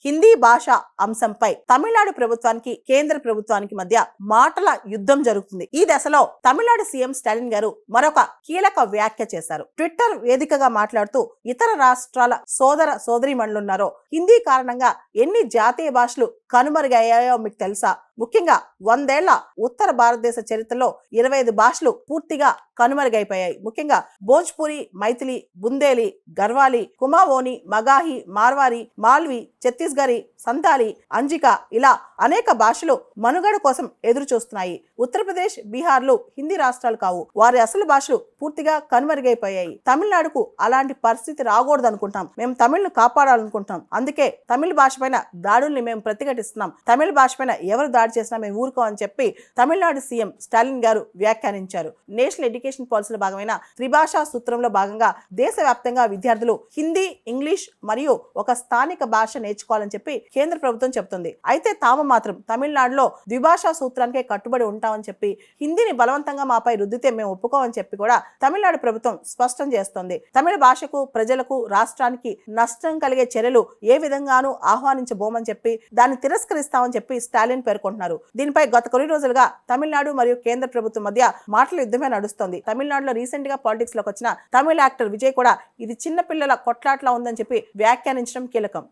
హిందీ భాష అంశంపై తమిళనాడు ప్రభుత్వానికి కేంద్ర ప్రభుత్వానికి మధ్య మాటల యుద్ధం జరుగుతుంది. ఈ దశలో తమిళనాడు సీఎం స్టాలిన్ గారు మరొక కీలక వ్యాఖ్య చేశారు. ట్విట్టర్ వేదికగా మాట్లాడుతూ ఇతర రాష్ట్రాల సోదర సోదరీమణులున్నారో హిందీ కారణంగా ఎన్ని జాతీయ భాషలు కనుమరుగయ్యాయో మీకు తెలుసా? ముఖ్యంగా 100 ఏళ్ల ఉత్తర భారతదేశ చరిత్రలో 25 భాషలు పూర్తిగా కనుమరుగైపోయాయి. ముఖ్యంగా భోజ్పురి, మైథిలి, బుందేలి, గర్వాలి, కుమావోని, మగాహి, మార్వారి, మాల్వి, ఛత్తీస్గరి, సంతాలి, అంజిక ఇలా అనేక భాషలు మనుగడ కోసం ఎదురు చూస్తున్నాయి. ఉత్తరప్రదేశ్, బీహార్లు హిందీ రాష్ట్రాలు కావు. వారి అసలు భాషలు పూర్తిగా కనుమరుగైపోయాయి. తమిళనాడుకు అలాంటి పరిస్థితి రాకూడదు అనుకుంటాం. మేము తమిళ్ను కాపాడాలనుకుంటాం. అందుకే తమిళ భాష పైన దాడుల్ని మేము ప్రతిఘటిస్తున్నాం. తమిళ భాష పైన ఎవరు దాడి చేసినా మేము ఊరుకోమని చెప్పి తమిళనాడు సీఎం స్టాలిన్ గారు వ్యాఖ్యానించారు. నేషనల్ ఎడ్యుకేషన్ పాలసీలో భాగమైన త్రిభాషా సూత్రంలో భాగంగా దేశవ్యాప్తంగా విద్యార్థులు హిందీ, ఇంగ్లీష్ మరియు ఒక స్థానిక భాష నేర్చుకోవాలని చెప్పి కేంద్ర ప్రభుత్వం చెబుతుంది. అయితే తాము మాత్రం తమిళనాడులో ద్విభాషా సూత్రానికే కట్టుబడి ఉంటామని చెప్పి హిందీని బలవంతంగా మాపై రుద్దితే మేము ఒప్పుకోమని చెప్పి కూడా తమిళనాడు ప్రభుత్వం స్పష్టం చేస్తోంది. తమిళ భాషకు, ప్రజలకు, రాష్ట్రానికి నష్టం కలిగే చర్యలు ఏ విధంగానూ ఆహ్వానించబోమని చెప్పి దాన్ని తిరస్కరిస్తామని చెప్పి స్టాలిన్ పేర్కొంటున్నారు. దీనిపై గత కొన్ని రోజులుగా తమిళనాడు మరియు కేంద్ర ప్రభుత్వం మధ్య మాటల యుద్ధమే నడుస్తోంది. తమిళనాడులో రీసెంట్ గా పాలిటిక్స్ లోకి వచ్చిన తమిళ యాక్టర్ విజయ్ కూడా ఇది చిన్న పిల్లల కొట్లాట్లా ఉందని చెప్పి వ్యాఖ్యానించడం కీలకం.